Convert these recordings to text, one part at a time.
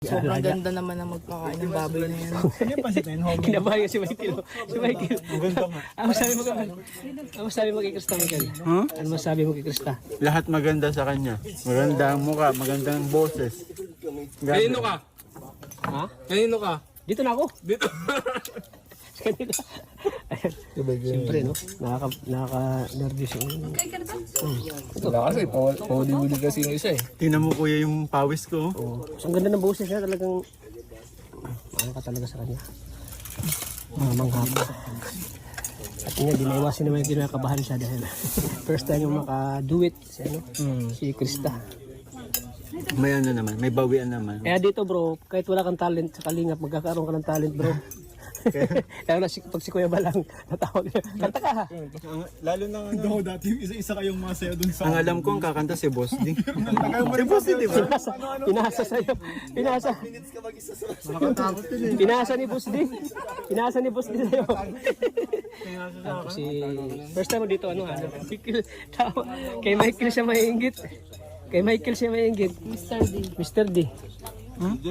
Sobrang ganda naman ng magpakain ng baboy na yan. Ano yung pansit na yun? Kinabahan si Michael. Si Michael. Ang ganda nga. Ano masabi mo kay Ano masabi mo kay Krista, Michael? Ano masabi mo kay Krista? Lahat maganda sa kanya. Maganda ang mukha, magandang boses. Kanino ka? Ha? Kanino ka? Dito na ako. Dito. Kanina. Ayan. Siyempre, no? Nakaka-nervous yung... Wala kasi, pauli-uli kasi yung isa eh. Tingnan mo kuya yung pawis ko. Oh. So, ang ganda ng boses niya. Talagang... Ano ka talaga sa kanya? Mamangha ko. At nga, di maiwasin naman yung kinakabahan siya dahil first time yung maka-do it si, ano, si Krista. May ano naman, may bawian naman. Kaya dito bro, kahit wala kang talent sa Kalingap, magkakaroon ka ng talent bro. Lalo na pag si Kuya Balang natawag niya, kanta ka ha. Lalo na ano. Daw dati isa-isa kayong masayaw dun sa... Ang alam ko ang kakanta si Boss D. Si Boss D, di ba? Pinasa sa'yo. Pinasa. Nakakatakot yun eh. Pinasa ni Boss D. Pinasa ni Boss D sa'yo. Tapos si... First time mo dito, ano ha? Michael, kay Michael siya maiinggit. Kay Michael siya maiinggit. Mr. D. Mr. D.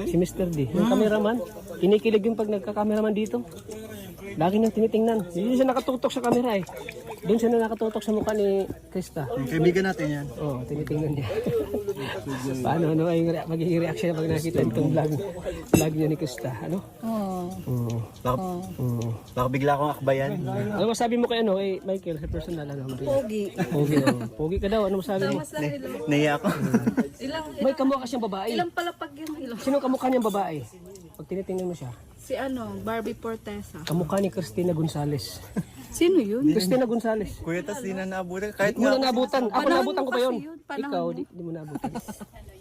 Si Mr. D. Yung cameraman. Kinikilig yung pag nagka-cameraman dito. Lagi nang tinitingnan. Hindi siya nakatutok sa camera eh. Doon siya na nakatutok sa mukha ni Krista. Kaibigan natin yan. Oo, tinitingnan niya. Paano, ano ay magiging reaction pag nakita itong vlog niya ni Krista? Ano? Oo. Baka bigla akong akbayan. Ano masabi mo kay ano, Michael, sa personal, ano? Pogi. Pogi, oh. Pogi ka daw, ano masabi mo? Naiya ako. May kamukha siyang babae. Ilang palapag yung ilong. Sino kamukha niyang babae? Pag tinitingnan mo siya. Si ano, Barbie Fortesa. Kamukha ni Cristina Gonzales. Sino yun? Cristina Gonzales. Kuya, tas di na naabutan. Kahit Hindi mo nga. na naabutan. Ako Panahon naabutan ko mo pa yun. kasi yun, panahon Ikaw, mo. di mo naabutan.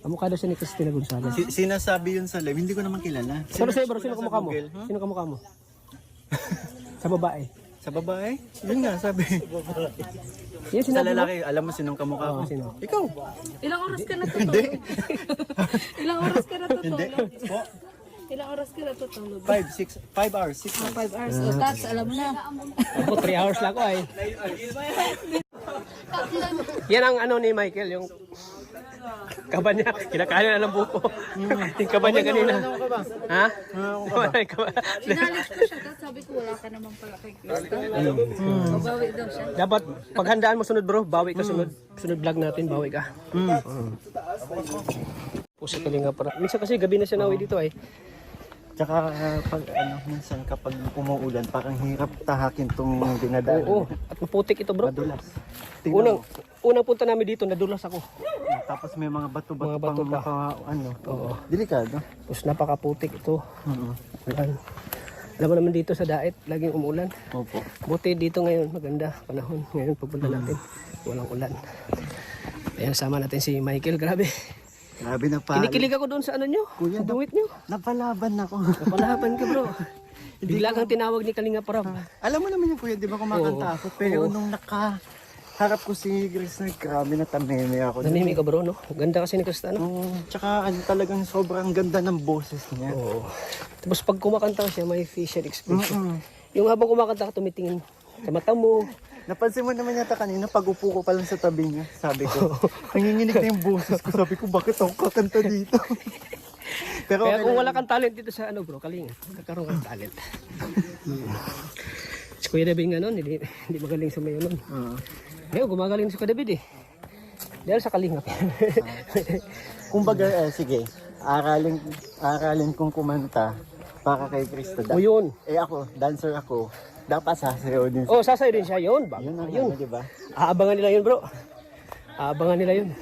Kamukha daw siya ni Cristina Gonzales. Sinasabi yun sa live, hindi ko naman kilala. Pero sa'yo bro, sino kamukha mo? Sino kamukha mo? Sa babae. Sa babae? Yun nga, sabi. Yan Sa sinabi mo? lalaki, alam mo sinong kamukha ko? Sino? Ikaw. Ilang oras ka natutulog? Ilang oras ka natutulog? Ilang oras ka natutulog? 5 hours, 6 hours. 5 hours. O, Tats, alam mo na. Ako 3 hours lang ako ay. Yan ang ano ni Michael, yung kaba niya, kinakain na ng buko. Yung kaba niya kanina. Ha? Wala yung kaba. Inalis ko siya, tapos sabi ko wala ka naman pala kay Krista. Mabawi daw siya. Dapat paghandaan mo sunod bro, bawi ka sunod. Sunod vlog natin, bawi ka. Puso ka linga para. Minsan kasi gabi na siya nawi dito ay. Tsaka pag minsan kapag umuulan, parang hirap tahakin tong dinadaan. Oo, at maputik ito bro. Madulas. Unang punta namin dito, nadulas ako. Tapos may mga bato-bato Mga bato pang pa. Oo. delikado. Tapos napakaputik ito. Ulan. Alam mo naman dito sa Daet, laging umulan. Opo. Buti dito ngayon, maganda panahon. Ngayon pagpunta natin, walang ulan. Ayan, sama natin si Michael, grabe. Grabe na pa. Kinikilig ako doon sa ano nyo, Kuya, sa duwit nyo. Napalaban ako. Napalaban ka bro. Bigla kang tinawag ni Kalinga Parab. Alam mo naman yung kuya, di ba kumakanta ako? Pero nung nakaharap ko si Grace, grabe na tameme ako. Nanimi ka bro, no? Ganda kasi ni Krista, no? Oo, tsaka talagang sobrang ganda ng boses niya. Oo. Tapos pag kumakanta siya, may facial expression. Yung habang kumakanta ka, tumitingin sa mata mo. Napansin mo naman yata kanina, pag upo ko pa lang sa tabi niya, sabi ko, nanginginig na yung boses ko. Sabi ko, bakit ako kakanta dito? Pero Kaya kung wala kang talent dito sa ano bro, Kalinga, kakaroon kang talent. Si Kuya David nga nun, hindi magaling sa mayo nun. Ngayon, gumagaling si Kuya David eh. Dahil sa Kalinga. kumbaga, sige, aralin kong kumanta para kay Krista. O yun. Ako, dancer ako, dapat sasayaw din. Oh, sasayo din siya, yun. Yun ang Yun. ano, di ba? Aabangan nila yun bro. Aabangan nila yun.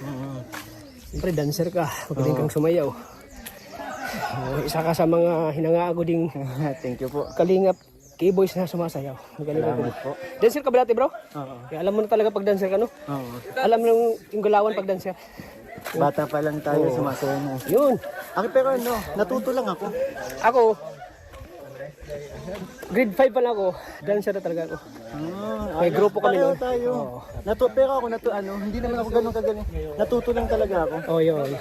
Siyempre, dancer ka. Magaling kang sumayaw. Isa ka sa mga hinangaago ding Thank you po. Kalingap K-boys na sumasayaw. Magaling ka Salamat po. Dancer ka ba dati bro? Oo. Kaya alam mo na talaga pag dancer ka no? Oo. Alam mo yung galawan pag dancer. Bata pa lang tayo, sumasayaw na. Yun. Pero ano, natuto lang ako. Ako, grade 5 pa lang ako, dancer na talaga ako. May grupo kami Pareho noon. tayo. Pero ako, hindi naman ako ganun kagaling. Natuto lang talaga ako. Oh, yun.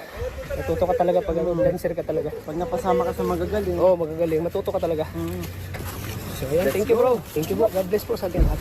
Matuto ka talaga pag ano, dancer ka talaga. Pag napasama ka sa magagaling. Oh, magagaling. Matuto ka talaga. So, ayan. Thank you bro. Thank you bro. God bless po sa ating lahat.